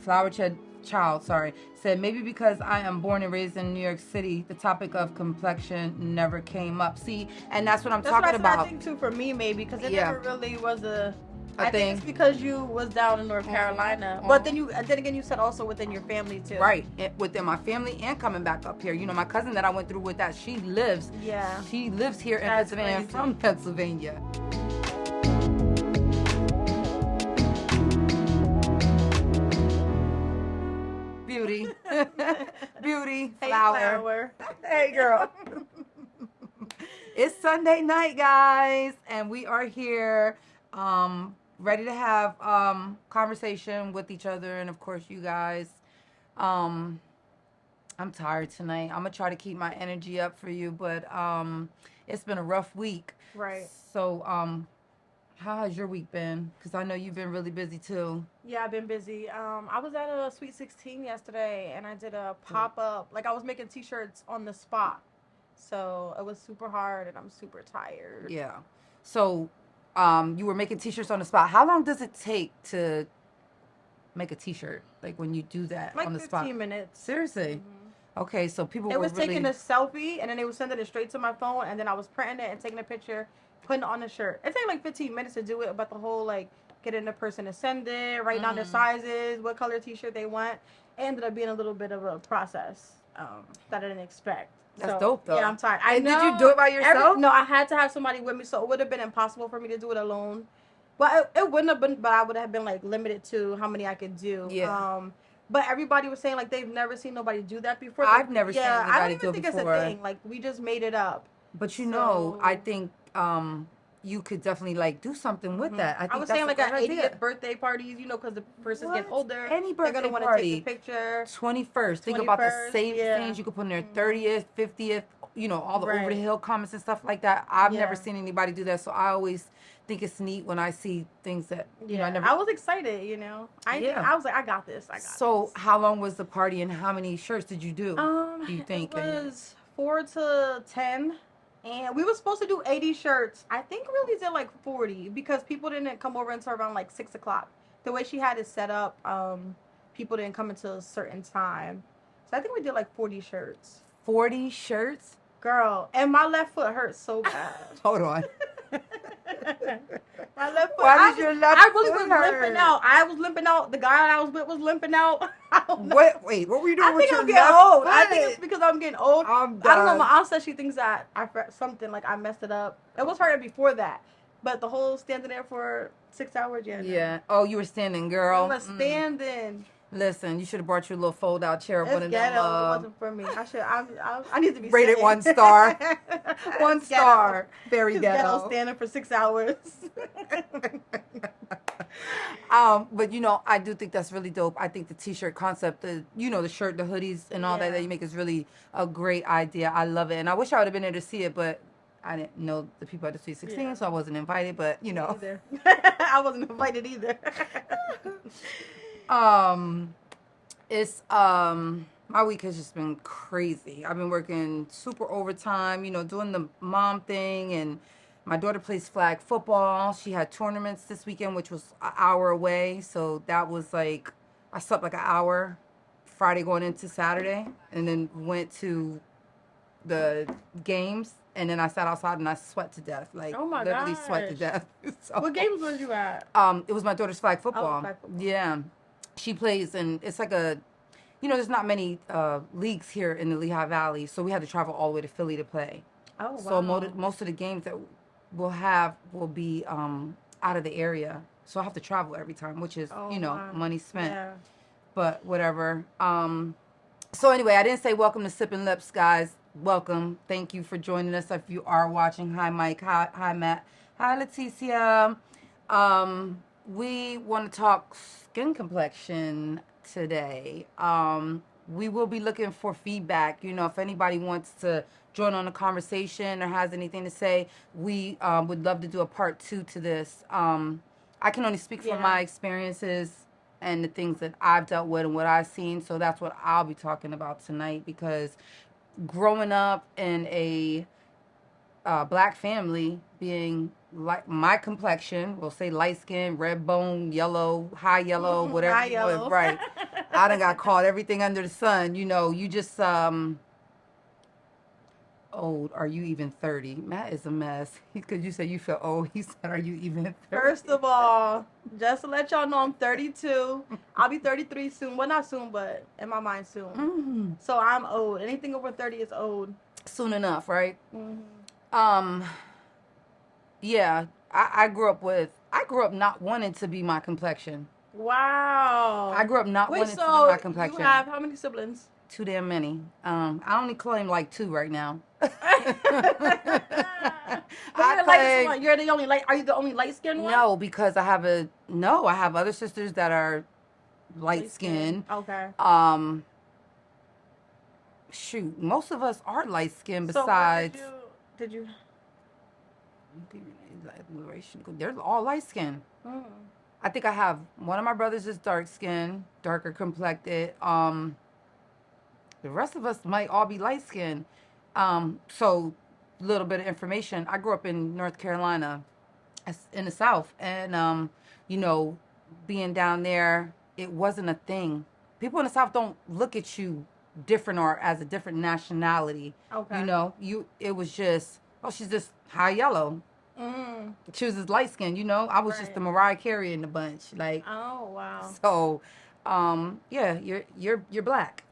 Flower Child, sorry, said maybe because I am born and raised in New York City, the topic of complexion never came up. See, and that's what I'm That's what talking about. I think too for me, maybe because it never really was a I thing. think it's because you was down in North Carolina, but then again you said also within your family too. Right, within my family and coming back up here. You know, my cousin that I went through with that, she lives here in Pennsylvania, crazy. From Pennsylvania. Beauty, beauty, hey, flower. Hey, girl. It's Sunday night, guys, and we are here, ready to have conversation with each other, and of course, you guys. I'm tired tonight. I'm gonna try to keep my energy up for you, but it's been a rough week. Right. So, how has your week been? Because I know you've been really busy too. Yeah, I've been busy. I was at a Sweet 16 yesterday, and I did a pop-up. Like, I was making T-shirts on the spot. So, it was super hard, and I'm super tired. Yeah. So, you were making T-shirts on the spot. How long does it take to make a T-shirt? Like, when you do that like on the spot? 15 minutes. Seriously? Mm-hmm. Okay, so people were taking a selfie, and then they were sending it straight to my phone, and then I was printing it and taking a picture, putting it on the shirt. It took like 15 minutes to do it, but the whole, like, getting the person to send it, write down their sizes, what color T-shirt they want, it ended up being a little bit of a process that I didn't expect. That's dope, though. Yeah, I'm tired. Did you do it by yourself? No, I had to have somebody with me, so it would have been impossible for me to do it alone. But it wouldn't have been, but I would have been, like, limited to how many I could do. Yeah. But everybody was saying, like, they've never seen nobody do that before. I've never seen anybody do it before. I don't even think it's a thing. Like, we just made it up. But you know, I think you could definitely, like, do something with that. I was saying, like, at 80th birthday parties, you know, because the person's getting older. Any birthday they're going to want to take a picture. 21st. Think about the same things you could put in their 30th, 50th, you know, all the over the hill comments and stuff like that. I've never seen anybody do that, so I always think it's neat when I see things that you know. I was excited, you know. I was like, I got this. So, how long was the party, and how many shirts did you do? Do you think it was 4 to 10, and we were supposed to do 80 shirts. I think we really did like 40 because people didn't come over until around like 6 o'clock. The way she had it set up, people didn't come until a certain time, so I think we did like 40 shirts. 40 shirts, girl, and my left foot hurts so bad. Hold on. My left foot. Why did your left I really foot was hurt? limping out. I was limping out. The guy I was with was limping out. Wait, what were you doing with your left old. foot? I think it's because I'm getting old. I'm done. I don't know. My aunt said she thinks that something like I messed it up. It was hurting before that, but the whole standing there for 6 hours, yeah. Oh, you were standing, girl. I was standing. Listen, you should have brought your little fold-out chair. One of them. It wasn't for me. I need to be rated saying. 1 star. 1 star. Very ghetto. Standing for 6 hours. But you know, I do think that's really dope. I think the T-shirt concept, the shirt, the hoodies, and all that you make is really a great idea. I love it, and I wish I would have been there to see it, but I didn't know the people at the Sweet 16, so I wasn't invited. But you know, I wasn't invited either. It's my week has just been crazy. I've been working super overtime, you know, doing the mom thing, and my daughter plays flag football. She had tournaments this weekend, which was an hour away, so that was like, I slept like an hour Friday going into Saturday, and then went to the games, and then I sat outside and I sweat to death, like literally sweat to death. So, what games was you at? It was my daughter's flag football. Flag football. Yeah. She plays, and it's like there's not many leagues here in the Lehigh Valley, so we had to travel all the way to Philly to play. Oh, wow. So most of the games that we'll have will be out of the area, so I have to travel every time, which is, money spent. Yeah. But whatever. So anyway, I didn't say welcome to Sippin' Lips, guys. Welcome. Thank you for joining us. If you are watching, hi Mike, hi Matt, hi Leticia. We want to talk skin complexion today. We will be looking for feedback. You know, if anybody wants to join on the conversation or has anything to say, we would love to do a part 2 to this. I can only speak from my experiences and the things that I've dealt with and what I've seen. So that's what I'll be talking about tonight, because growing up in a black family, being like my complexion. We'll say light skin, red bone, yellow, high yellow, whatever. High yellow. Right. I done got called everything under the sun. You know, you just old. Are you even 30? Matt is a mess. Because you said you feel old. He said, are you even 30? First of all, just to let y'all know, I'm 32. I'll be 33 soon. Well, not soon, but in my mind soon. Mm-hmm. So I'm old. Anything over 30 is old. Soon enough, right? Mm-hmm. Yeah, I grew up not wanting to be my complexion. Wow. I grew up not wanting to be my complexion. You have how many siblings? Too damn many. I only claim like 2 right now. You're the only light. Are you the only light skinned one? No, because I have other sisters that are light skinned. Okay. Shoot, most of us are light skinned. Besides, did you? They're all light skinned. I think I have one of my brothers is dark skinned, darker complected. The rest of us might all be light skinned. So, little bit of information. I grew up in North Carolina, in the South, and you know, being down there, it wasn't a thing. People in the South don't look at you different or as a different nationality. Okay. You know, it was just, oh, she's just high yellow. She was just light skinned. You know, I was just the Mariah Carey in the bunch. Like, oh wow. So, yeah, you're black.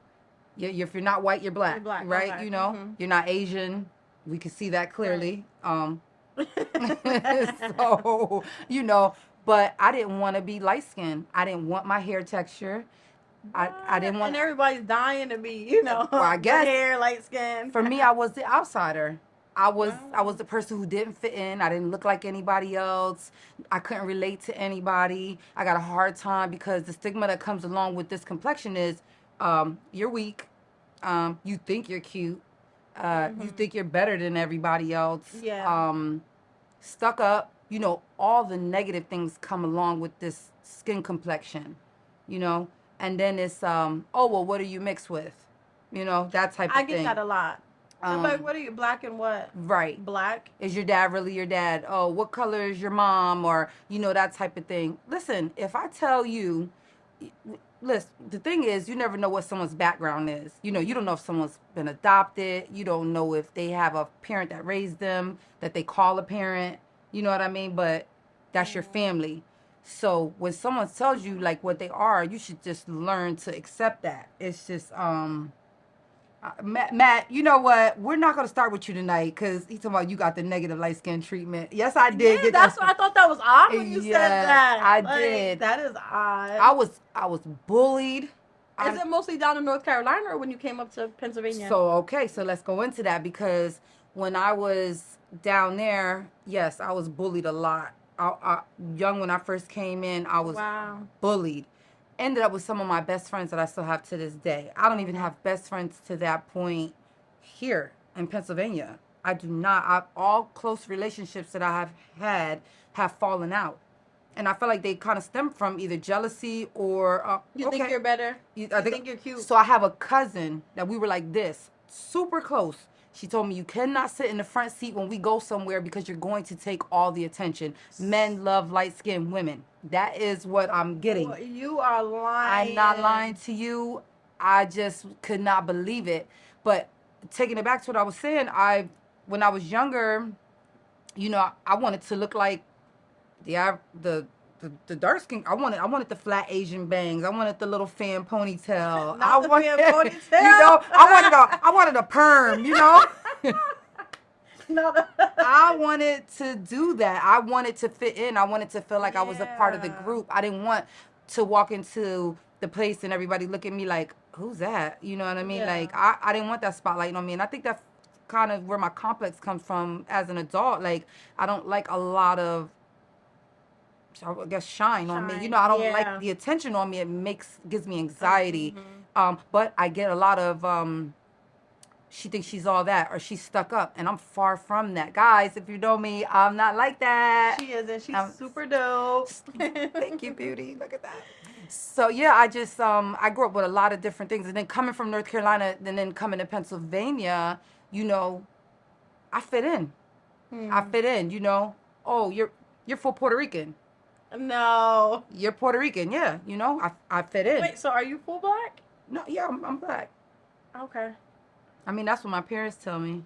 If you're not white, you're black, right? Okay. You know, you're not Asian. We can see that clearly. Right. So, you know, but I didn't want to be light skinned. I didn't want my hair texture. I didn't want. And everybody's dying to be, you know. Well, I guess hair, light skin. For me, I was the outsider. I was the person who didn't fit in. I didn't look like anybody else. I couldn't relate to anybody. I got a hard time because the stigma that comes along with this complexion is you're weak. You think you're cute. You think you're better than everybody else. Yeah. Stuck up. You know, all the negative things come along with this skin complexion. You know, and then it's oh well, what are you mixed with? You know, that type of thing. I get that a lot. I'm like, what are you, black and what? Right. Black. Is your dad really your dad? Oh, what color is your mom? Or, you know, that type of thing. Listen, if I tell you, listen, the thing is, you never know what someone's background is. You know, you don't know if someone's been adopted. You don't know if they have a parent that raised them, that they call a parent. You know what I mean? But that's your family. So when someone tells you, like, what they are, you should just learn to accept that. It's just, Matt, you know what? We're not going to start with you tonight because he's talking about you got the negative light skin treatment. Yes, I did. Yeah, that's what I thought that was odd when you said that. I did. That is odd. I was bullied. Is it mostly down in North Carolina or when you came up to Pennsylvania? So let's go into that because when I was down there, yes, I was bullied a lot. Young when I first came in, I was bullied. Ended up with some of my best friends that I still have to this day. I don't even have best friends to that point here in Pennsylvania. I do not. All close relationships that I have had have fallen out. And I feel like they kind of stem from either jealousy or... you think you're better? I think you're cute? So I have a cousin that we were like this, super close. She told me, you cannot sit in the front seat when we go somewhere because you're going to take all the attention. Men love light-skinned women. That is what I'm getting. Well, you are lying. I'm not lying to you. I just could not believe it. But taking it back to what I was saying, when I was younger, you know, I wanted to look like the dark skin. I wanted the flat Asian bangs. I wanted the little fan ponytail. Fan ponytail. You know, I wanted a perm, you know. I wanted to do that. I wanted to fit in. I wanted to feel like I was a part of the group. I didn't want to walk into the place and everybody look at me like, who's that? You know what I mean? Like, I didn't want that spotlight on me. And I think that's kind of where my complex comes from as an adult. Like, I don't like a lot of, I guess, shine on me. You know, I don't like the attention on me. It gives me anxiety. But I get a lot of, she thinks she's all that, or she's stuck up, and I'm far from that. Guys, if you know me, I'm not like that. She isn't. She's super dope. Thank you, beauty. Look at that. So, yeah, I just, I grew up with a lot of different things. And then coming from North Carolina and then coming to Pennsylvania, you know, I fit in. I fit in, you know. Oh, you're full Puerto Rican. No. You're Puerto Rican, yeah. You know, I fit in. Wait, so are you full black? No, yeah, I'm black. Okay. I mean, that's what my parents tell me.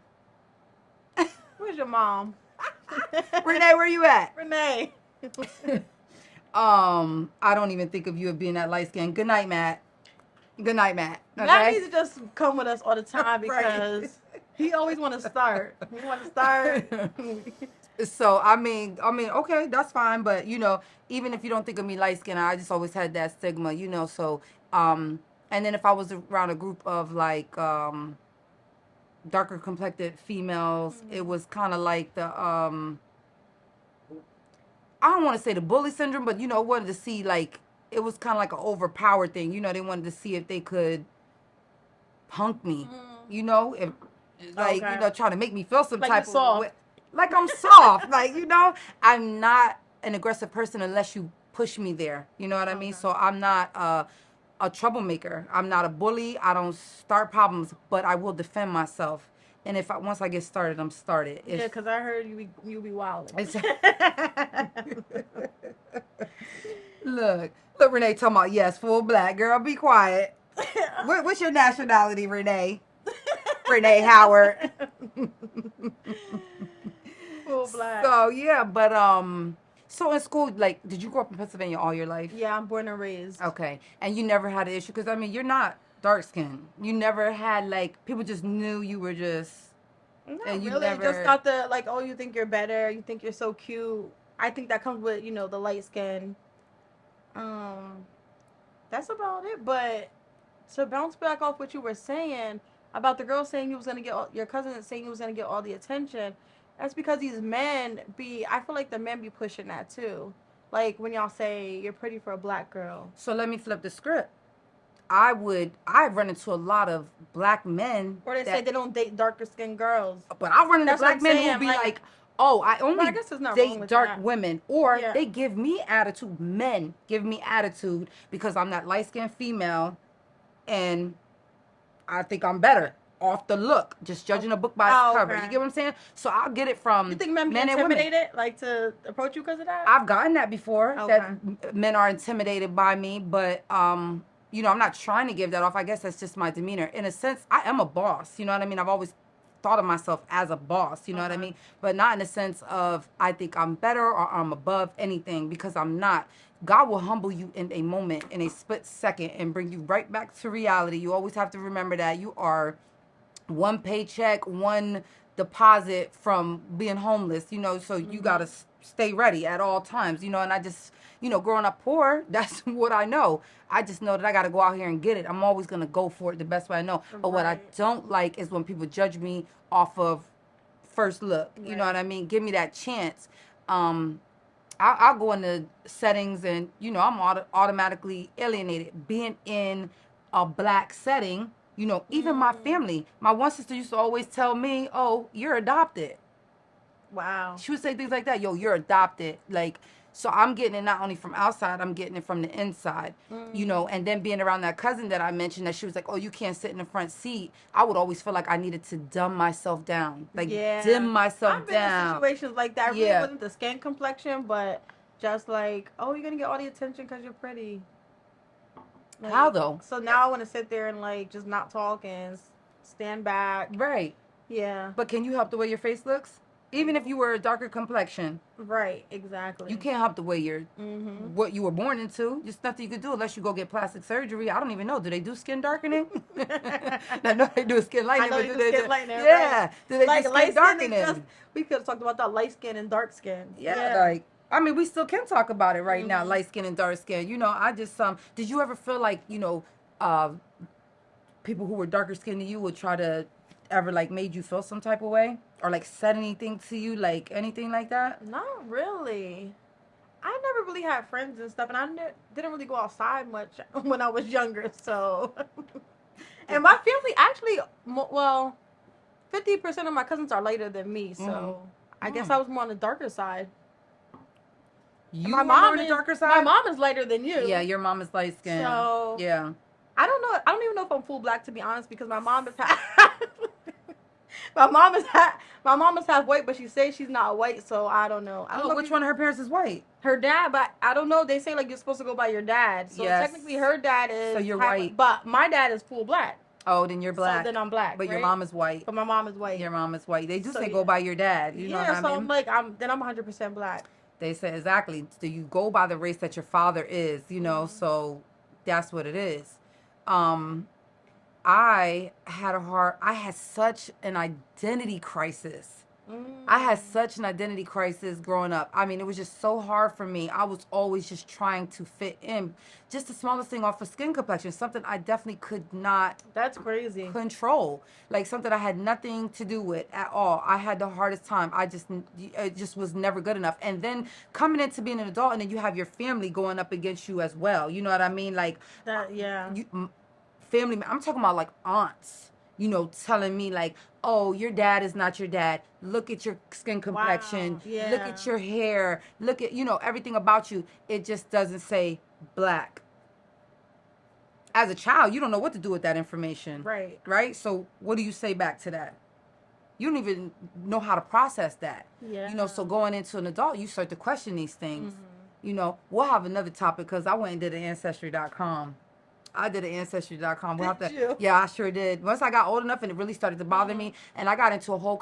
Where's your mom? Renee, where you at? Renee. I don't even think of you as being that light skin. Good night, Matt. Good night, Matt. Okay? Matt needs to just come with us all the time because he always want to start. He want to start. So I mean, okay, that's fine. But you know, even if you don't think of me light skinned, I just always had that stigma, you know. So, and then if I was around a group of like darker complected females, it was kind of like the I don't want to say the bully syndrome, but you know, wanted to see like it was kind of like an overpowered thing. You know, they wanted to see if they could punk me. You know, if like you know, trying to make me feel some like type of way. Like I'm soft. Like, you know, I'm not an aggressive person unless you push me there. You know what I mean? So I'm not a troublemaker. I'm not a bully. I don't start problems, but I will defend myself. And if once I get started, I'm started. Yeah, because I heard you be wilding. Look, Renee talking about, yes, full black. Girl, be quiet. What's your nationality, Renee? Renee Howard. Full black. So yeah, but so in school, like, did you grow up in Pennsylvania all your life? Yeah, I'm born and raised. Okay, and you never had an issue because I mean, you're not dark skinned. You never had like people just knew you were just. No, and you really never... just got the like, oh, you think you're better, you think you're so cute. I think that comes with, you know, the light skin. That's about it. But to bounce back off what you were saying about the girl saying you was gonna get your cousin saying you was gonna get all the attention, that's because these men I feel like the men be pushing that too. Like when y'all say you're pretty for a black girl. So let me flip the script. I've run into a lot of black men. Or they say they don't date darker skinned girls. But I run into black men who be like, oh, I only date dark women. Or they give me attitude. Men give me attitude because I'm that light skinned female and I think I'm better off the look, just judging a book by its cover. You get what I'm saying? So I'll get it from you think men be intimidated, like to approach you because of that? I've gotten that before, that men are intimidated by me, but you know, I'm not trying to give that off. I guess that's just my demeanor. In a sense, I am a boss. You know what I mean? I've always thought of myself as a boss. You know what I mean? But not in the sense of I think I'm better or I'm above anything, because I'm not. God will humble you in a moment, in a split second, and bring you right back to reality. You always have to remember that you are one paycheck, one deposit from being homeless, you know, so you got to stay ready at all times, you know. And I just, you know, growing up poor, that's what I know. I just know that I got to go out here and get it. I'm always going to go for it the best way I know. But what I don't like is when people judge me off of first look. You know what I mean? Give me that chance. I'll go into settings and, you know, I'm automatically alienated. Being in a black setting, you know, even my family. My one sister used to always tell me, oh, you're adopted. Wow. She would say things like that. Yo, you're adopted. Like, so I'm getting it not only from outside, I'm getting it from the inside, you know. And then being around that cousin that I mentioned, that she was like, oh, you can't sit in the front seat. I would always feel like I needed to dumb myself down. Like, dim myself down. I've been in situations like that. Really wasn't the skin complexion, but just like, oh, you're going to get all the attention because you're pretty. Like, how though? So now I want to sit there and like just not talk and stand back. Right. Yeah. But can you help the way your face looks? Even if you were a darker complexion. Right, exactly. You can't help the way you're, what you were born into. There's nothing you can do unless you go get plastic surgery. I don't even know. Do they do skin darkening? I know they do skin lightening. I know they do skin lightening. Yeah. Right. Do they like do skin darkening? We could have talked about that light skin and dark skin. Yeah, like, I mean, we still can talk about it right now, light skin and dark skin. You know, I just, did you ever feel like, you know, people who were darker skinned than you would try to ever, like, made you feel some type of way? Or, like, said anything to you, like, anything like that? Not really. I never really had friends and stuff, and I didn't really go outside much when I was younger, so. And my family actually, well, 50% of my cousins are lighter than me, so I guess I was more on the darker side. My mom is darker side? My mom is lighter than you. Yeah, your mom is light skinned. So yeah. I don't know. I don't even know if I'm full black, to be honest, because my mom is half. My mom is my mom is half white, but she says she's not white, so I don't know. I don't know which one of her parents is white? Her dad, but I don't know. They say like you're supposed to go by your dad, so yes. technically her dad is. So you're white, but my dad is full black. Oh, then you're black. So then I'm black. But right? your mom is white. But my mom is white. Your mom is white. They do say go by your dad. You know what I mean? So I'm like, I'm 100% black. They say exactly. So you go by the race that your father is. You know, so that's what it is. I had such an identity crisis. I had such an identity crisis growing up. I mean, it was just so hard for me. I was always just trying to fit in. Just the smallest thing off of skin complexion, something I definitely could not. That's crazy. Control, like something I had nothing to do with at all. I had the hardest time. It just was never good enough. And then coming into being an adult, and then you have your family going up against you as well. You know what I mean? Like that, yeah. Family. I'm talking about like aunts. You know, telling me like, oh, your dad is not your dad. Look at your skin complexion. Wow. Yeah. Look at your hair. Look at, everything about you. It just doesn't say black. As a child, you don't know what to do with that information. Right. Right? So what do you say back to that? You don't even know how to process that. Yeah. So going into an adult, you start to question these things. We'll have another topic because I went and did an Ancestry.com. I did an Ancestry.com. Did you? Yeah, I sure did. Once I got old enough and it really started to bother me, and I got into a whole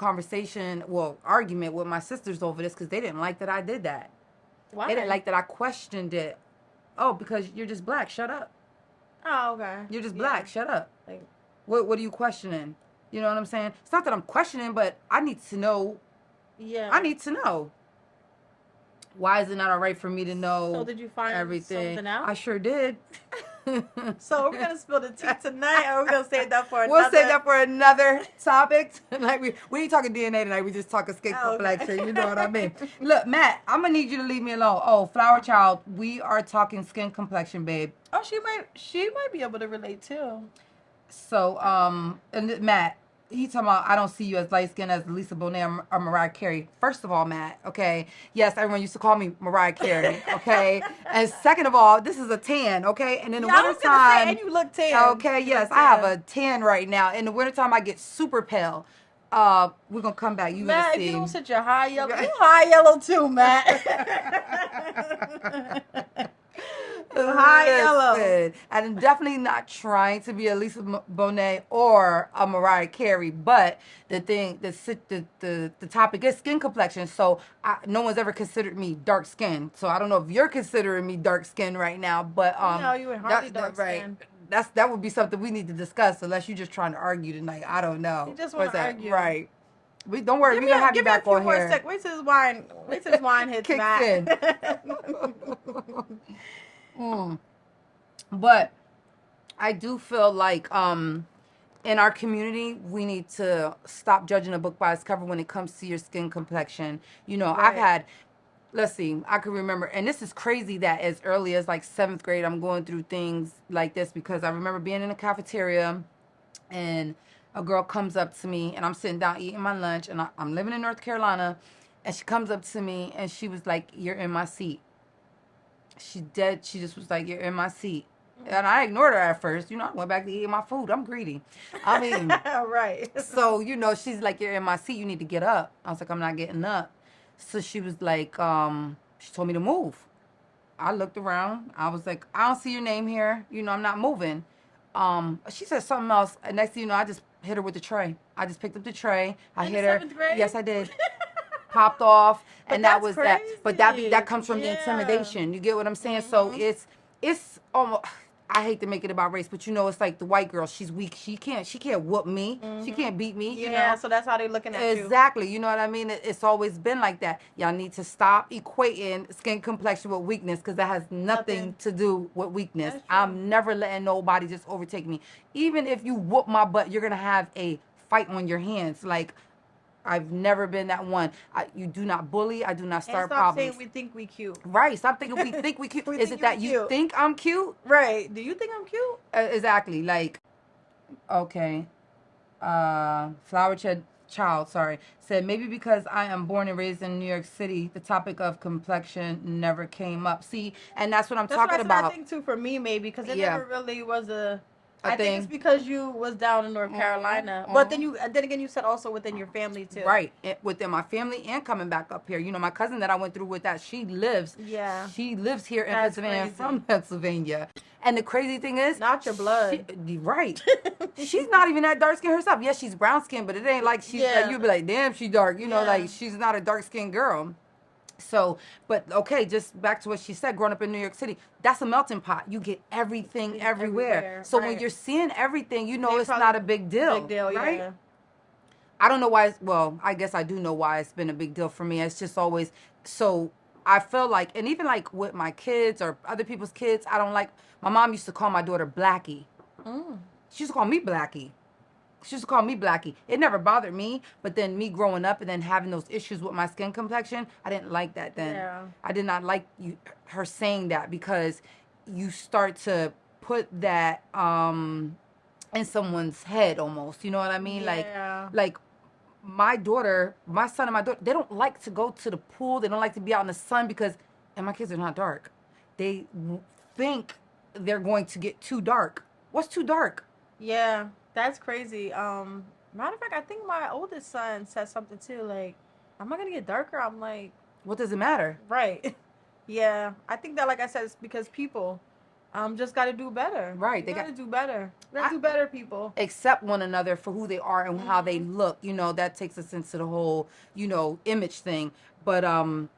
argument with my sisters over this because they didn't like that I did that. Why? They didn't like that I questioned it. Oh, because you're just black. Shut up. Oh, okay. You're just black. Shut up. Like, what are you questioning? You know what I'm saying? It's not that I'm questioning, but I need to know. Yeah. I need to know. Why is it not all right for me to know? So did you find everything? Something out? I sure did. So we're gonna spill the tea tonight, or we're gonna save that for another. We'll save that for another topic. Like we ain't talking DNA tonight. We just talking skin complexion. You know what I mean? Look, Matt, I'm gonna need you to leave me alone. Oh, Flower Child, we are talking skin complexion, babe. Oh, she might be able to relate too. So, and Matt, he talking about I don't see you as light skinned as Lisa Bonet or Mariah Carey. First of all, Matt, okay, yes, everyone used to call me Mariah Carey, okay. And second of all, this is a tan, okay. And in the wintertime, and you look tan. Okay, yes, I have a tan right now. In the wintertime, I get super pale. We're gonna come back. You Matt, gonna see. If you don't sit your high yellow, you high yellow too, Matt. High yellow. I'm definitely not trying to be a Lisa Bonet or a Mariah Carey, but the topic is skin complexion. So no one's ever considered me dark skinned. So I don't know if you're considering me dark skinned right now, but no, you ain't hardly dark skinned. That would be something we need to discuss, unless you're just trying to argue tonight. I don't know. You just want to argue, right? Don't worry, we're gonna have you back on here. Wait till this wine hits Matt. in. But I do feel like in our community we need to stop judging a book by its cover when it comes to your skin complexion. Right. I've had, let's see, I can remember, and this is crazy that as early as like 7th grade I'm going through things like this, because I remember being in a cafeteria and a girl comes up to me and I'm sitting down eating my lunch, and I'm living in North Carolina, and she comes up to me and she was like, "You're in my seat." She just was like, "You're in my seat." And I ignored her at first. I went back to eating my food. I'm greedy. I mean, right. So, she's like, "You're in my seat. You need to get up." I was like, "I'm not getting up." So she was like, she told me to move. I looked around. I was like, "I don't see your name here. I'm not moving." She said something else. And next thing you know, I just hit her with the tray. I just picked up the tray. I hit her. 7th grade? Yes, I did. Popped off, and that was crazy. that. But that comes from the intimidation. You get what I'm saying? So it's almost. I hate to make it about race, but it's like the white girl. She's weak. She can't whoop me. She can't beat me. Yeah, so that's how they're looking at you. Exactly. You know what I mean? It's always been like that. Y'all need to stop equating skin complexion with weakness, because that has nothing to do with weakness. I'm never letting nobody just overtake me. Even if you whoop my butt, you're gonna have a fight on your hands. Like, I've never been that one. You do not bully. I do not start problems. Stop saying we think we cute. Right. Stop thinking we think we cute. Is it that you think I'm cute? Right. Do you think I'm cute? Exactly. Like, okay. Flower Child, said, maybe because I am born and raised in New York City, the topic of complexion never came up. See, and that's what I'm talking about. I think too, for me, maybe, because it never really was a I think it's because you was down in North Carolina, but then again you said also within your family too. Right, within my family and coming back up here. You know, my cousin that I went through with that, she lives here in Pennsylvania, from Pennsylvania. And the crazy thing is, not your blood, right? She's not even that dark skinned herself. Yes, she's brown skinned, but it ain't like she's like you'd be like, damn, she dark. You know, like she's not a dark skinned girl. So, but okay, just back to what she said, growing up in New York City, that's a melting pot. You get everything everywhere. So when you're seeing everything, you know it's not a big deal. Big deal, right? Yeah. I don't know why, I guess I do know why it's been a big deal for me. It's just always, so I feel like, and even like with my kids or other people's kids, I don't like, my mom used to call my daughter Blackie. She used to call me Blackie. She used to call me Blackie. It never bothered me, but then me growing up and then having those issues with my skin complexion, I didn't like that then. Yeah. I did not like her saying that, because you start to put that in someone's head almost. You know what I mean? Yeah. Like my son and my daughter, they don't like to go to the pool. They don't like to be out in the sun because, and my kids are not dark. They think they're going to get too dark. What's too dark? Yeah. That's crazy. Matter of fact, I think my oldest son said something too, like, am I gonna get darker? I'm like, what does it matter? Right. Yeah. I think that, like I said, it's because people just gotta do better. Right. They gotta do better. They gotta do better, people. Accept one another for who they are and how they look. You know, that takes us into the whole, image thing. But I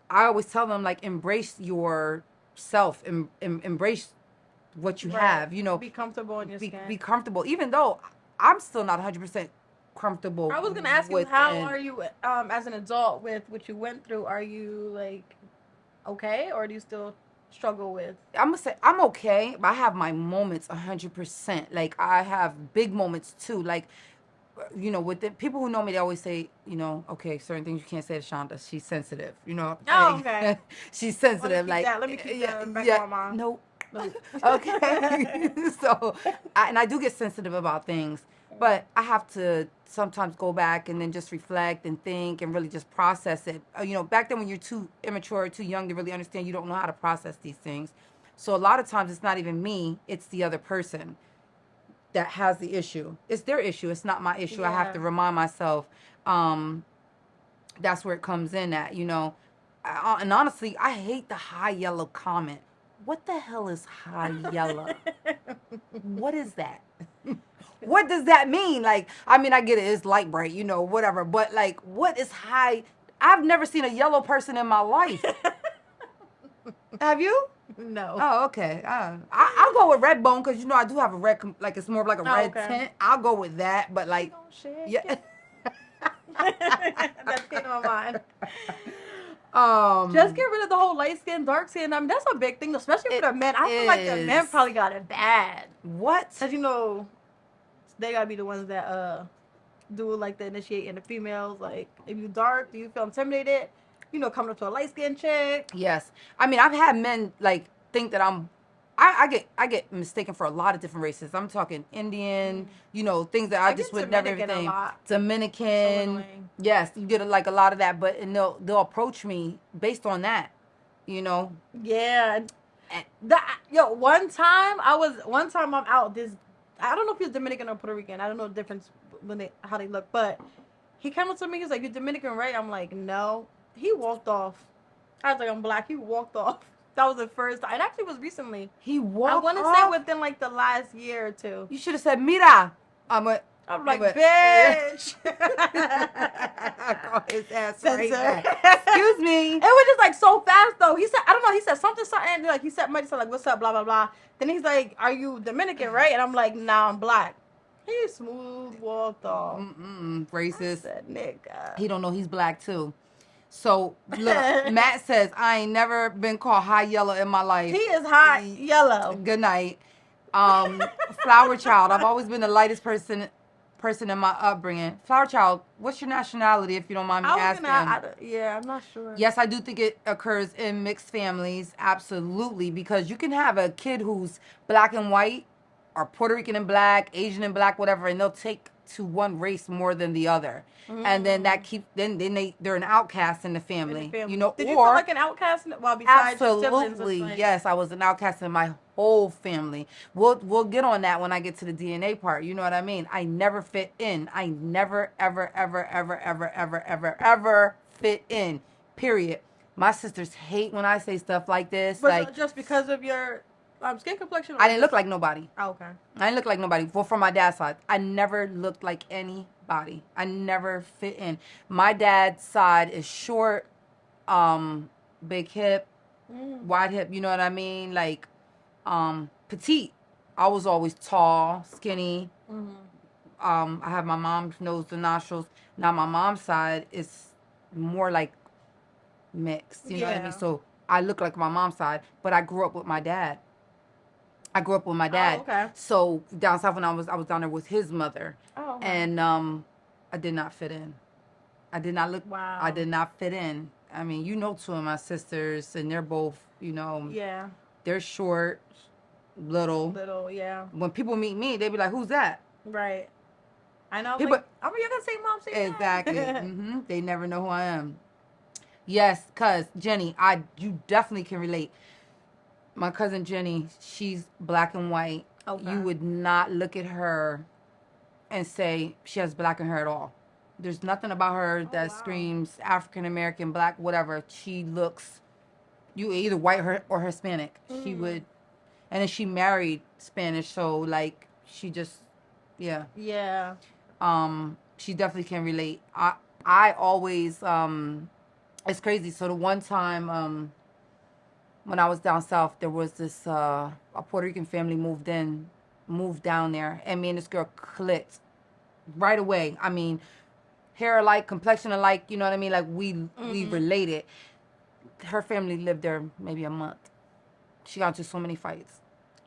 always tell them, like, embrace yourself, embrace what you have, be comfortable in your skin. Be comfortable, even though I'm still not 100% comfortable. I was gonna ask you, how are you as an adult with what you went through? Are you like okay, or do you still struggle with? I'm gonna say I'm okay, but I have my moments 100%. Like I have big moments too. Like with the people who know me, they always say, okay, certain things you can't say to Shonda. She's sensitive. Oh, okay. She's sensitive. Let me keep that back on my mind. Nope. Okay. So, I do get sensitive about things, but I have to sometimes go back and then just reflect and think and really just process it. Back then when you're too immature, too young to really understand, you don't know how to process these things. So a lot of times it's not even me, it's the other person that has the issue. It's their issue. It's not my issue. Yeah. I have to remind myself that's where it comes in at, and honestly, I hate the high yellow comment. What the hell is high yellow? What is that? What does that mean? Like, I mean, I get it. It's light bright, whatever. But, like, what is high? I've never seen a yellow person in my life. Have you? No. Oh, okay. I'll go with red bone because, I do have a red, like, it's more of like a red tint. I'll go with that. But, like, yeah. That's getting my mind. Just get rid of the whole light skin, dark skin. I mean, that's a big thing, especially for the men. I feel like the men probably got it bad. What? Because, they gotta be the ones that do like the initiating the females. Like, if you dark, do you feel intimidated? Coming up to a light skinned chick. Yes. I mean, I've had men like think that I get mistaken for a lot of different races. I'm talking Indian, things that I just would never think. Dominican. Yes, you get a lot of that, but they'll approach me based on that, Yeah. One time I'm out. I don't know if he's Dominican or Puerto Rican. I don't know the difference how they look, but he came up to me. He's like, "You're Dominican, right?" I'm like, "No." He walked off. I was like, "I'm black." He walked off. That was the first time. It actually was recently. He walked off? I want to say within like the last year or two. You should have said, "Mira." I'm like, bitch. I call his ass right back. Excuse me. It was just like so fast though. He said, I don't know, he said something, like he said, might said like, "What's up, blah, blah, blah." Then he's like, "Are you Dominican, right?" And I'm like, "Nah, I'm black." He smooth walked off. Racist. I said, nigga. He don't know he's black too. So, look, Matt says, I ain't never been called high yellow in my life. He is high yellow. Good night. Flower child. I've always been the lightest person in my upbringing. Flower child, what's your nationality, if you don't mind me asking? I'm not sure. Yes, I do think it occurs in mixed families. Absolutely. Because you can have a kid who's black and white or Puerto Rican and black, Asian and black, whatever, and they'll take to one race more than the other, and then that they're an outcast in the family. You know, did you feel like an outcast? Well, besides absolutely, yes, I was an outcast in my whole family. We'll get on that when I get to the DNA part. You know what I mean? I never fit in. I never ever fit in. Period. My sisters hate when I say stuff like this. But like just because of your skin complexion? I didn't look like nobody. Oh, okay. I didn't look like nobody. Well, from my dad's side, I never looked like anybody. I never fit in. My dad's side is short, big hip, wide hip. You know what I mean? Like, petite. I was always tall, skinny. I have my mom's nose and nostrils. Now my mom's side is more like mixed. You know what I mean? So I look like my mom's side, but I grew up with my dad. Oh, okay. So down south when I was down there with his mother. Oh, okay. And I did not fit in. I did not look. Wow. I did not fit in. I mean, you know, two of my sisters, and they're both, you know. Yeah. They're short, little. Little, yeah. When people meet me, they be like, "Who's that?" Right. I know. People, like, oh, you're gonna say mom, say exactly. They never know who I am. Yes, cause Jenny, you definitely can relate. My cousin Jenny, she's black and white. Okay. You would not look at her and say she has black in her at all. There's nothing about her that screams African American, black, whatever. She looks, you either white or Hispanic. She would, and then she married Spanish, so like she just, yeah. Yeah. She definitely can relate. I always, it's crazy. So the one time, when I was down south, there was this a Puerto Rican family moved down there, and me and this girl clicked right away. I mean, hair alike, complexion alike, you know what I mean? Like we related. Her family lived there maybe a month. She got into so many fights.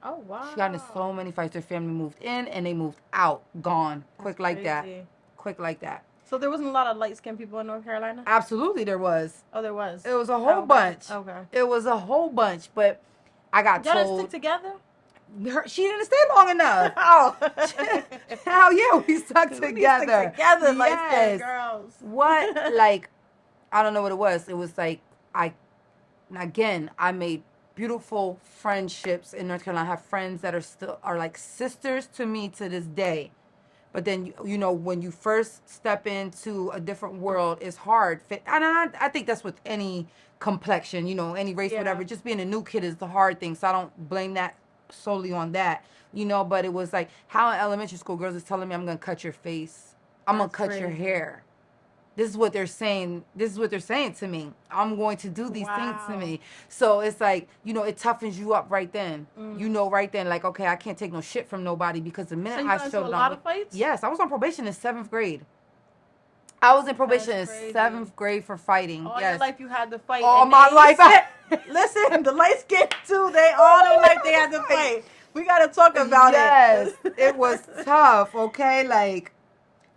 Oh wow. She got into so many fights. Their family moved in and they moved out, gone, quick like that. Quick like that. So there wasn't a lot of light-skinned people in North Carolina? Absolutely there was. Oh, there was? It was a whole bunch. Okay. It was a whole bunch, but I got told... Y'all didn't stick together? She didn't stay long enough. Oh. Hell yeah, we stuck together. We stuck together, light-skinned girls. What? Like, I don't know what it was. It was like, I made beautiful friendships in North Carolina. I have friends that are like sisters to me to this day. But then, you know, when you first step into a different world, it's hard. And I think that's with any complexion, you know, any race, whatever. Just being a new kid is the hard thing. So I don't blame that solely on that, you know. But it was like how in elementary school girls is telling me I'm going to cut your face. I'm going to cut your hair. This is what they're saying. This is what they're saying to me. I'm going to do these things to me. So it's like, you know, it toughens you up right then. You know, right then, like, okay, I can't take no shit from nobody because the minute I showed a lot of fights? Yes, I was on probation in 7th grade. I was in probation in 7th grade for fighting. All your life you had to fight. All my life. Listen, the light skin too, they all their life they had to fight. We got to talk about it. Yes, it was tough, okay? Like,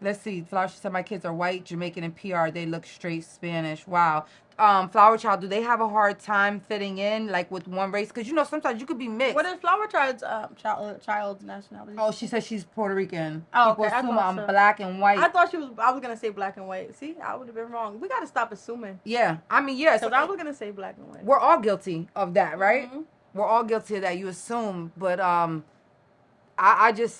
let's see. Flower, she said my kids are white, Jamaican, and PR. They look straight Spanish. Wow. Flower Child, do they have a hard time fitting in, like, with one race? Because, you know, sometimes you could be mixed. What is Flower Child's child's nationality? Oh, she said she's Puerto Rican. Oh, okay. People assume I'm black and white. I thought I was going to say black and white. See, I would have been wrong. We got to stop assuming. Yeah. I mean, yes. Because I was going to say black and white. We're all guilty of that, right? Mm-hmm. We're all guilty of that. You assume. But I just...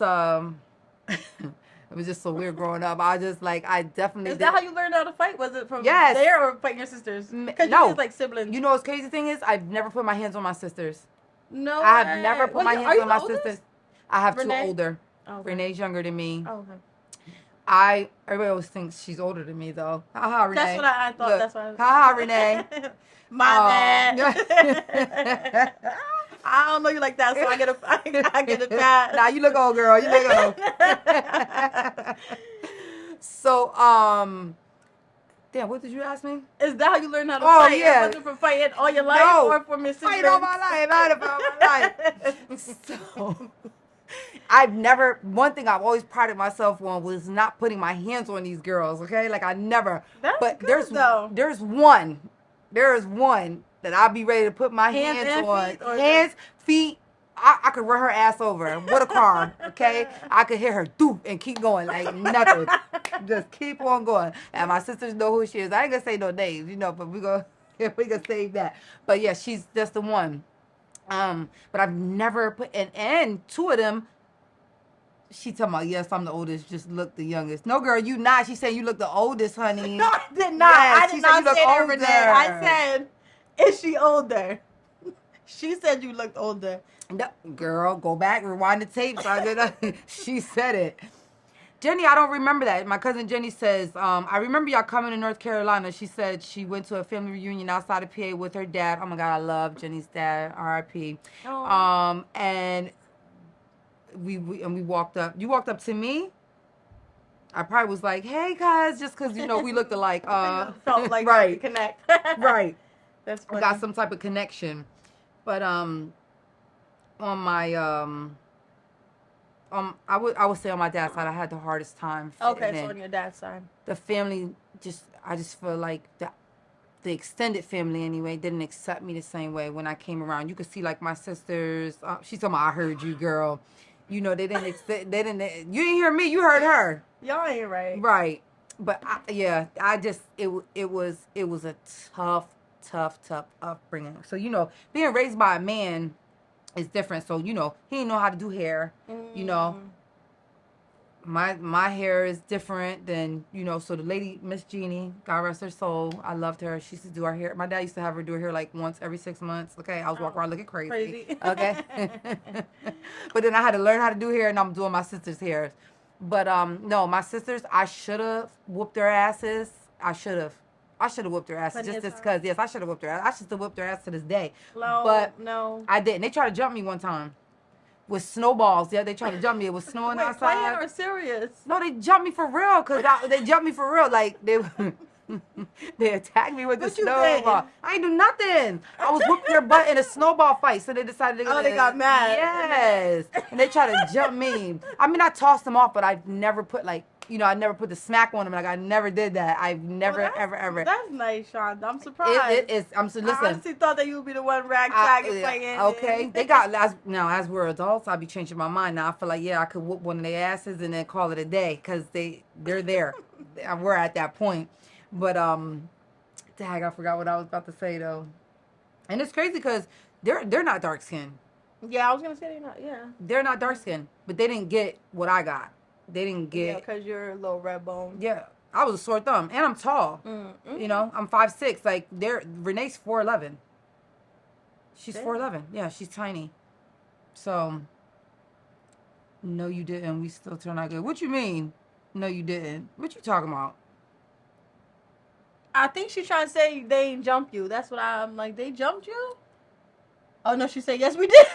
It was just so weird growing up. I definitely... Is that how you learned how to fight? Was it from there or fighting your sisters? Because you're just like siblings. You know what's crazy thing is? I've never put my hands on my sisters. No way. I have never put my hands on my sisters. I have two older. Oh, okay. Renee's younger than me. Oh, okay. Everybody always thinks she's older than me, though. Ha-ha, Renee. That's what I thought. Look, that's what ha-ha, Renee. My bad. I don't know you like that, so I get a pat. Nah, you look old, girl. You look old. So, damn, what did you ask me? Is that how you learn how to fight? Yeah. Was it from fighting all your life or from your siblings? Fight all my life. I had all my life. So, one thing I've always prided myself on was not putting my hands on these girls, okay? Like, I never. That's but good, there's one that I'll be ready to put my hands on. Hands, feet. I could run her ass over with a car. okay? I could hear her doof and keep going like nothing. Just keep on going. And my sisters know who she is. I ain't gonna say no names, but we gonna save that. But yeah, she's just the one. But I've never put and two of them. She talking about, yes, I'm the oldest, just look the youngest. No, girl, you not. She said you look the oldest, honey. No, I did not. Yes, I did not say that, Renee. I said, is she older? She said you looked older. No, girl, go back, rewind the tapes. She said it. Jenny, I don't remember that. My cousin Jenny says, I remember y'all coming to North Carolina. She said she went to a family reunion outside of PA with her dad. Oh, my God, I love Jenny's dad, R.I.P. Oh. And we walked up. You walked up to me? I probably was like, hey, guys, just because, we looked alike. Felt like right. we connect. Right. That's funny. We got some type of connection. But on my, I would say on my dad's side, I had the hardest time fitting Okay, so on your dad's side. The family, I just feel like the extended family anyway didn't accept me the same way when I came around. You could see like my sisters. She's talking about, I heard you, girl. They didn't. You didn't hear me. You heard her. Y'all ain't right. Right. But it was a tough upbringing. So being raised by a man is different. So he didn't know how to do hair. My hair is different than, so the lady, Miss Jeannie, God rest her soul, I loved her. She used to do our hair. My dad used to have her do her hair like once every 6 months. Okay, I was walking around looking crazy. Okay. But then I had to learn how to do hair, and I'm doing my sister's hair. But no, my sisters, I should have whooped their asses. I should have whooped their asses just because, yes, I should have whooped their ass. I should still whoop their ass to this day. No. I didn't. They tried to jump me one time. With snowballs. Yeah, they tried to jump me. It was snowing outside. Playing or serious? No, they jumped me for real. They jumped me for real. Like, they attacked me with the snowball. I ain't do nothing. I was whooping their butt in a snowball fight. So they decided to they got mad. Yes. And they tried to jump me. I mean, I tossed them off, but I never put I never put the smack on them. Like, I never did that. I've never, ever. That's nice, Sean. I'm surprised. It is. Listen. I honestly thought that you would be the one ragtagging playing. Okay. They got, as we're adults, I'll be changing my mind. Now I feel like, yeah, I could whoop one of their asses and then call it a day because they're there. We're at that point. But, dang, I forgot what I was about to say, though. And it's crazy because they're not dark-skinned. Yeah, I was going to say they're not, yeah. They're not dark-skinned, but they didn't get what I got. They didn't get... Yeah, because you're a little red bone. Yeah. I was a sore thumb. And I'm tall. Mm-hmm. I'm 5'6". Like, Renee's 4'11". She's 4'11". Yeah, she's tiny. So, no, you didn't. We still turn out good. What you mean? No, you didn't. What you talking about? I think she's trying to say they ain't jump you. That's what I'm like. They jumped you? Oh, no, she said, yes, we did.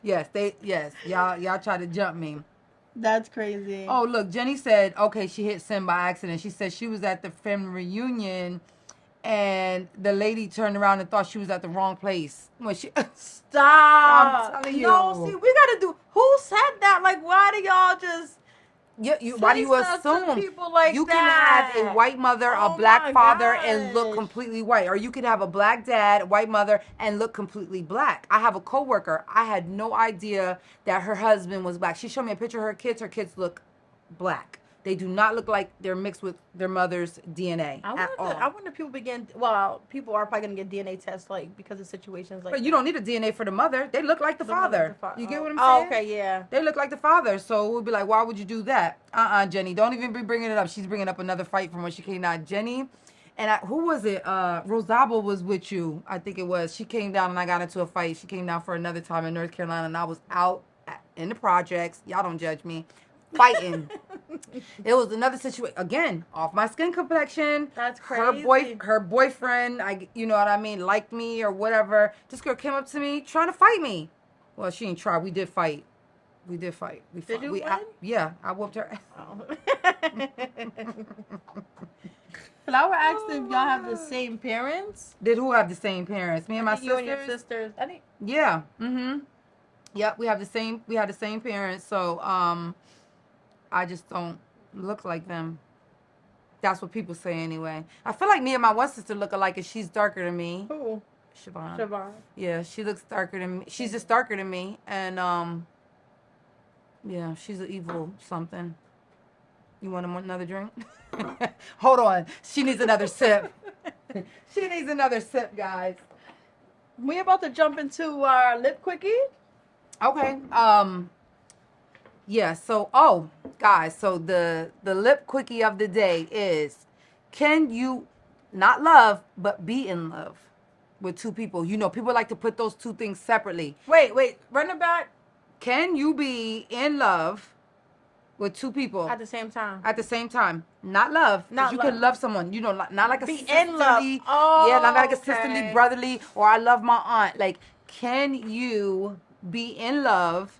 Yes. Y'all tried to jump me. That's crazy. Oh, look, Jenny said, okay, she hit Sim by accident. She said she was at the family reunion and the lady turned around and thought she was at the wrong place. When she Stop. I'm telling you. No, see, we got to do, who said that? Like, why do y'all just... why do you assume like you can have a white mother, a black father, and look completely white, or you could have a black dad, white mother, and look completely black? I have a coworker. I had no idea that her husband was black. She showed me a picture of her kids. Her kids look black. They do not look like they're mixed with their mother's DNA at all. I wonder if people people are probably going to get DNA tests, like, because of situations like But you don't need a DNA for the mother. They look like the father. You get what I'm saying? Oh, okay, yeah. They look like the father. So we'll be like, why would you do that? Jenny. Don't even be bringing it up. She's bringing up another fight from when she came down. Jenny, and who was it? Rosaba was with you. I think it was. She came down and I got into a fight. She came down for another time in North Carolina, and I was out in the projects. Y'all don't judge me. Fighting. It was another situation, again, off my skin complexion. That's crazy. Her boyfriend, you know what I mean, liked me or whatever. This girl came up to me trying to fight me. Well, she didn't try. We did fight. Did you win? I whooped her. Oh. Flower asked if y'all have the same parents. Did who have the same parents? Me and my sisters. You and your sisters. I think. Yeah. Mm-hmm. Yep. We had the same parents. So I just don't look like them. That's what people say anyway. I feel like me and my one sister look alike, and she's darker than me. Who? Siobhan. Siobhan. Yeah, she looks darker than me. She's just darker than me, and yeah, she's an evil something. You want another drink? Hold on, she needs another sip. She needs another sip, guys. We about to jump into our lip quickie. Okay. Yeah. So, guys. So the lip quickie of the day is: can you not love but be in love with two people? You know, people like to put those two things separately. Wait. Run it back. Can you be in love with two people at the same time? At the same time, not love. Not you love. Can love someone. You know, not like a be sisterly. In love. Oh, yeah, not like a sisterly, brotherly, or I love my aunt. Like, can you be in love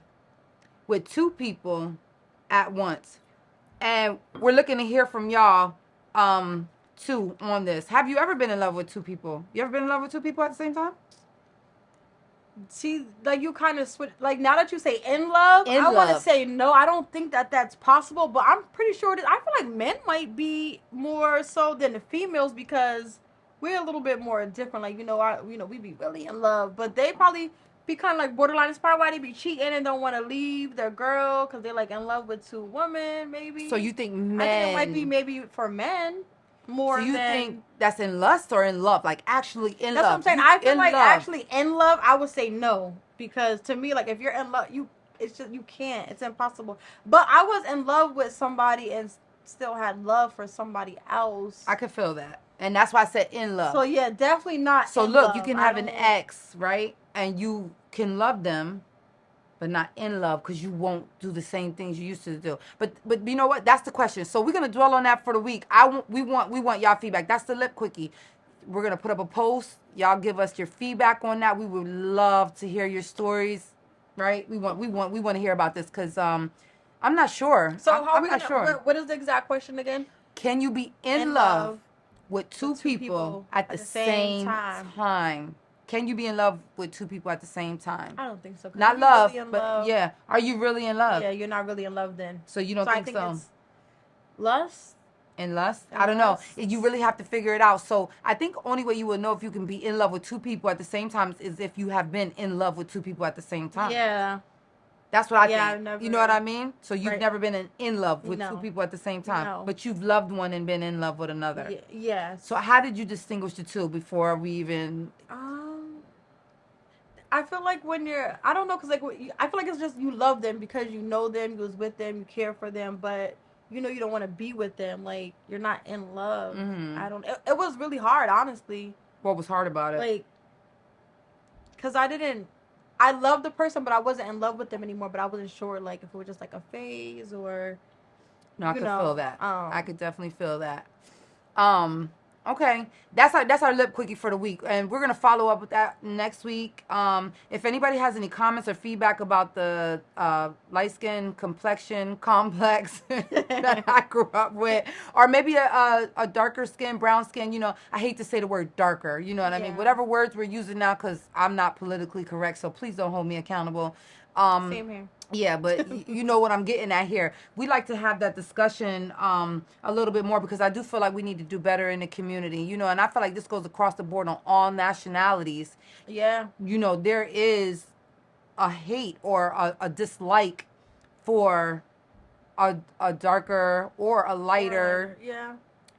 with two people at once? And we're looking to hear from y'all, too, on this. Have you ever been in love with two people? You ever been in love with two people at the same time? See, like you kind of switch. Like now that you say in love, I want to say no. I don't think that that's possible, but I'm pretty sure it is. I feel like men might be more so than the females because we're a little bit more different. Like we be really in love, but they probably be kind of like borderline. It's probably why they be cheating and don't want to leave their girl because they're like in love with two women. Maybe. So you think men? I think it might be maybe for men. More so you think that's in lust or in love? Like actually in love? That's what I'm saying. I feel like actually in love, I would say no. Because to me, like if you're in love, it's just you can't. It's impossible. But I was in love with somebody and still had love for somebody else. I could feel that. And that's why I said in love. So yeah, definitely not so in look, love. You can have an ex, right? And you can love them, but not in love because you won't do the same things you used to do. But you know what? That's the question. So we're gonna dwell on that for the week. We want y'all feedback. That's the lip quickie. We're gonna put up a post. Y'all give us your feedback on that. We would love to hear your stories. Right? We want to hear about this because I'm not sure. So I'm not sure. What is the exact question again? Can you be in love with two people at the same time? Can you be in love with two people at the same time? I don't think so. Not love, really but yeah. Are you really in love? Yeah, you're not really in love then. So you don't think so? It's lust? In lust? I don't know. You really have to figure it out. So I think only way you will know if you can be in love with two people at the same time is if you have been in love with two people at the same time. Yeah. That's what I think. I've never, you know what I mean? So you've never been in love with two people at the same time. No. But you've loved one and been in love with another. Yes. So how did you distinguish the two before we even... I feel like when I don't know, because like, I feel like it's just you love them because you know them, you was with them, you care for them, but you know you don't want to be with them. Like, you're not in love. Mm-hmm. It was really hard, honestly. What was hard about it? Like, because I loved the person, but I wasn't in love with them anymore, but I wasn't sure, like, if it was just like a phase or... No, I could feel that. I could definitely feel that. Okay, that's our lip quickie for the week, and we're gonna follow up with that next week. If anybody has any comments or feedback about the light skin complexion complex that I grew up with, or maybe a darker skin, brown skin, you know, I hate to say the word darker, you know what I mean? Whatever words we're using now, because I'm not politically correct, so please don't hold me accountable. Same here. Yeah, but you know what I'm getting at here. We like to have that discussion a little bit more because I do feel like we need to do better in the community, you know, and I feel like this goes across the board on all nationalities. Yeah. You know, there is a hate or a dislike for a darker or a lighter,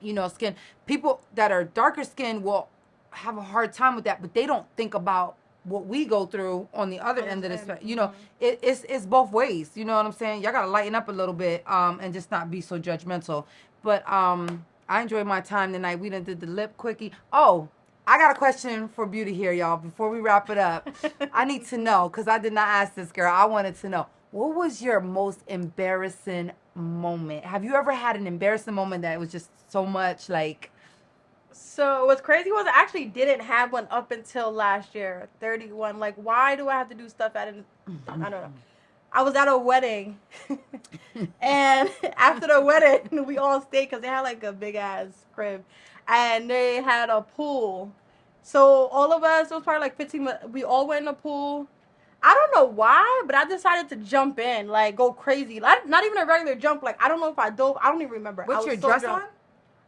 you know, skin. People that are darker skin will have a hard time with that, but they don't think about what we go through on the other end of this, you know, it's both ways. You know what I'm saying? Y'all gotta lighten up a little bit, and just not be so judgmental. But I enjoyed my time tonight. We done did the lip quickie. Oh, I got a question for Beauty here, y'all. Before we wrap it up, I need to know because I did not ask this girl. I wanted to know, what was your most embarrassing moment? Have you ever had an embarrassing moment that was just so much like? So what's crazy was I actually didn't have one up until last year, 31. Like, why do I have to do stuff I don't know. I was at a wedding, and after the wedding, we all stayed because they had like a big ass crib, and they had a pool. So all of us, it was probably like 15. We all went in the pool. I don't know why, but I decided to jump in, like go crazy. Like, not even a regular jump. Like, I don't know if I dove. I don't even remember. What's your dress on?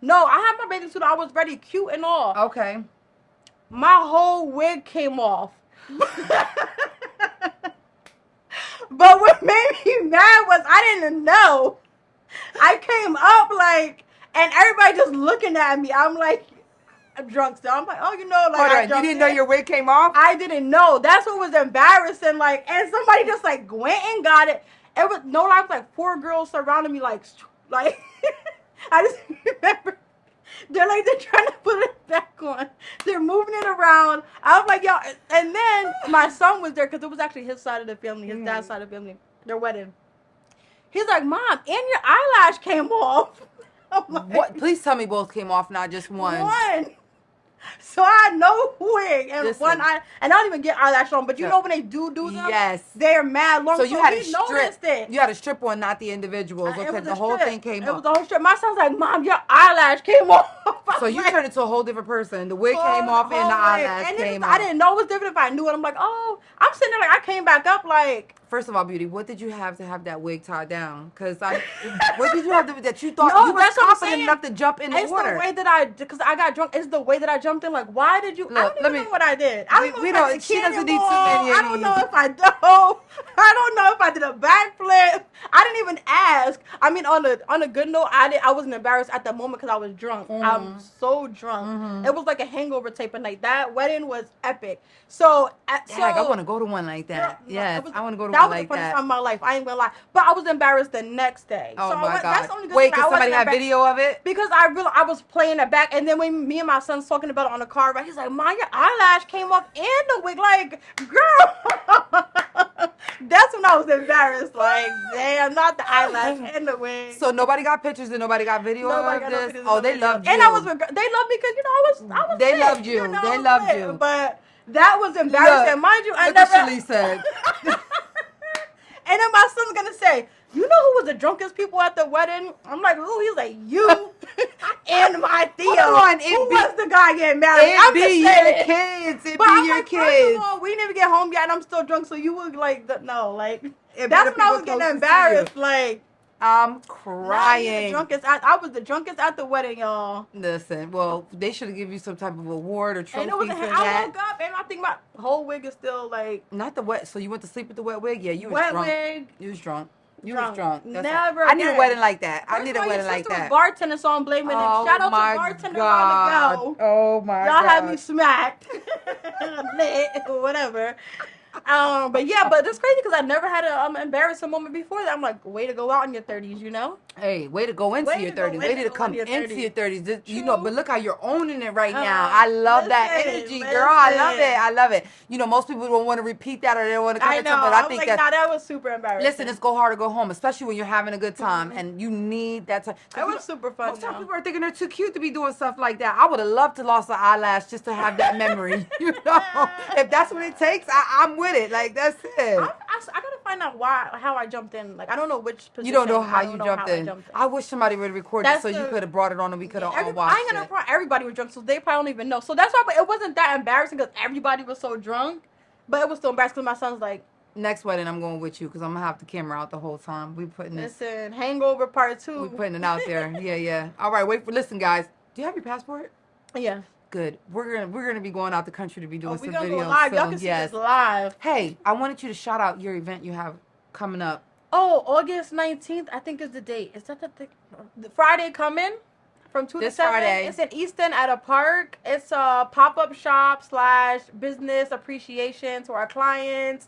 No, I had my bathing suit. I was ready, cute and all. Okay. My whole wig came off. But what made me mad was I didn't know. I came up like, and everybody just looking at me. I'm like, I'm drunk still. I'm like, oh, you know, like, Hold on, you didn't know your wig came off? I didn't know. That's what was embarrassing. Like, and somebody just like went and got it. It was no lie, like 4 girls surrounded me, like I just remember they're trying to put it back on. They're moving it around. I was like, yo, and then my son was there because it was actually his side of the family, his dad's side of the family, their wedding. He's like, Mom, and your eyelash came off. Like, what? Please tell me both came off, not just one. One. So I had no wig and one eye, and I don't even get eyelash on. But you know when they do them, yes, they're mad long. So you had to strip. You had to strip one, not the individuals. Okay, the whole thing came off. It was the whole strip. My son's like, Mom, your eyelash came off. So you turned into a whole different person. The wig came off and the eyelash came off. I didn't know it was different if I knew it. I'm like, oh, I'm sitting there like I came back up like. First of all, Beauty, what did you have to have that wig tied down? Because what did you have to, that you thought you were confident enough to jump in the water? It's the way that because I got drunk. It's the way that I jumped in. Like, why did you? Look, I don't even know what I did. I don't know. She doesn't need too many. I don't know if I do. I don't know if I did a backflip. I didn't even ask. I mean, on a good note, I wasn't embarrassed at the moment because I was drunk. I'm so drunk. It was like a hangover type of night. That wedding was epic. So I want to go to one like that. Yes, I want to go to one like that. That was the funniest time of my life. I ain't gonna lie. But I was embarrassed the next day. Oh, so my God. That's the only good Wait, because somebody had video of it? Because I was playing it back, and then when me and my son's talking about it on the car ride, he's like, Mom, your eyelash came off and the wig. Like, girl. That's when I was embarrassed. Like, damn, not the eyelash and the wig. So nobody got pictures and nobody got video of this? Oh, they loved you. And they loved me because, I was They sick, loved you. They loved you. But that was embarrassing. Mind you, I never. What said. And then my son's gonna say, you know who was the drunkest people at the wedding? I'm like, who? He's like, you and my Theo. Who was the guy getting married? It be your kids. It be your kids. First of all, we didn't even get home yet, and I'm still drunk. So you would like, no, like that's when I was getting embarrassed. Like I'm crying. I was the drunkest at the wedding, y'all. Listen, well, they should have given you some type of award or trophy for that. I woke up and I think my whole wig is still like. Not the wet. So you went to sleep with the wet wig? Yeah, you was wet drunk. Wig. You was drunk. You was drunk. Never. I need a wedding like that. I need a wedding like that. Bartender, so I'm blaming him. Shout out to bartender on the go. Oh my God. Y'all had me smacked. Lit or whatever. But that's crazy because I never had an embarrassing moment before that. I'm like, way to go out in your 30s, you know? Hey, way to go into your 30s. Way to come into your 30s. You know, but look how you're owning it right now. I love that energy, girl. I love it. I love it. You know, most people don't want to repeat that or they don't want to come into it, but I think that was super embarrassing. Listen, it's go hard or go home, especially when you're having a good time and you need that time. That was super fun. Most time people are thinking they're too cute to be doing stuff like that. I would have loved to lost an eyelash just to have that memory. You know, if that's what it takes, I'm with it. Like that's it. I gotta find out how I jumped in. Like I don't know which position. You don't know how you jumped in. I wish somebody would have recorded so you could have brought it on and we could have all watched it. I ain't gonna front. Everybody was drunk, so they probably don't even know. So that's why it wasn't that embarrassing because everybody was so drunk. But it was still embarrassing because my son's like. Next wedding, I'm going with you because I'm gonna have the camera out the whole time. We putting this. Listen, Hangover Part 2. We putting it out there. Yeah. All right, listen, guys. Do you have your passport? Yeah. Good. We're gonna be going out the country to be doing some videos. Go live. Y'all can see this live. Hey, I wanted you to shout out your event you have coming up. Oh, August 19th, I think is the date. Is that the Friday coming? From 2 to 7. Friday. It's in Easton at a park. It's a pop-up shop / business appreciation to our clients.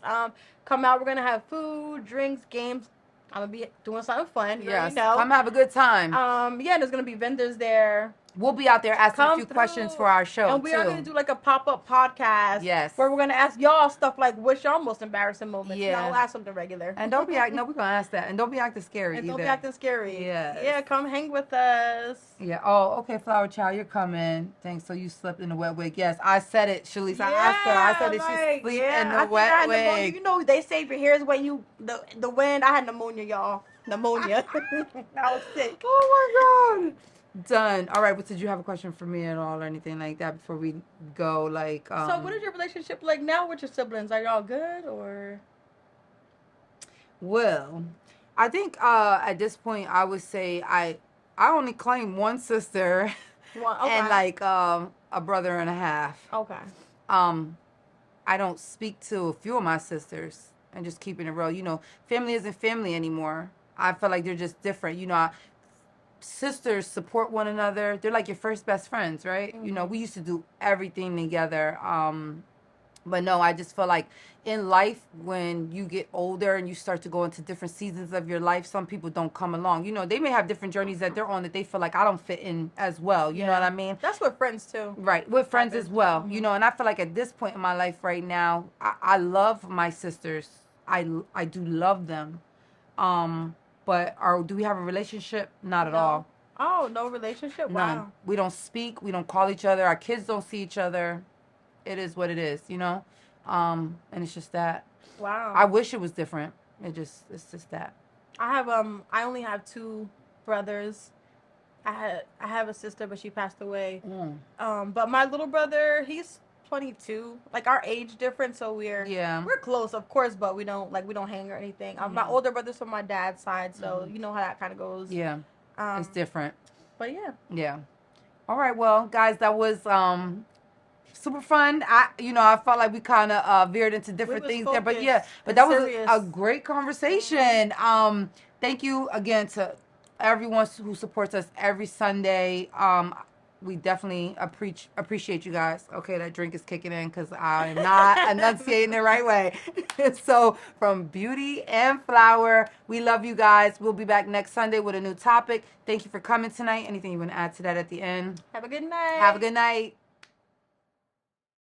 Come out. We're going to have food, drinks, games. I'm going to be doing something fun. Yes. Come have a good time. There's going to be vendors there. We'll be out there asking a few questions for our show, and we are going to do like a pop-up podcast. Yes. Where we're going to ask y'all stuff like, what's your most embarrassing moment? Yeah. I'll ask something regular. And don't be we're going to ask that. And don't be acting scary either. Don't be acting scary. Yeah. Yeah, come hang with us. Yeah. Oh, okay, Flower Child, you're coming. Thanks. So you slept in the wet wig. Yes, I said it, Shalise. I asked her. I said that she sleep in the wet wig. You know, they say your hair is when you, the wind. I had pneumonia, y'all. Pneumonia. I was sick. Oh, my God. Done. All right, but did you have a question for me at all or anything like that before we go? Like, so what is your relationship like now with your siblings? Are y'all good or? Well, I think at this point I would say I only claim one sister, okay. and like a brother and a half. Okay. I don't speak to a few of my sisters, and just keeping it real. You know, family isn't family anymore. I feel like they're just different. You know, sisters support one another. They're like your first best friends, right? Mm-hmm. You know, we used to do everything together. But no, I just feel like in life, when you get older and you start to go into different seasons of your life, some people don't come along. You know, they may have different journeys that they're on that they feel like I don't fit in as well. You know what I mean? That's with friends too. Right, with friends as well. Mm-hmm. You know, and I feel like at this point in my life right now, I love my sisters. I do love them. But do we have a relationship? Not at all. Oh, no relationship? Wow. None. We don't speak. We don't call each other. Our kids don't see each other. It is what it is, you know? And it's just that. Wow. I wish it was different. It's just that. I only have 2 brothers. I have a sister, but she passed away. But my little brother, he's 22. Like, our age difference, so we're close, of course, but we don't hang or anything. My older brother's from my dad's side, so you know how that kind of goes. Yeah. It's different. But yeah. Yeah. All right, well, guys, that was super fun. I felt like we kind of veered into different things there, but that was a great conversation. Thank you again to everyone who supports us every Sunday. We definitely appreciate you guys. Okay, that drink is kicking in because I am not enunciating the right way. So from Beauty and Flower, we love you guys. We'll be back next Sunday with a new topic. Thank you for coming tonight. Anything you want to add to that at the end? Have a good night. Have a good night.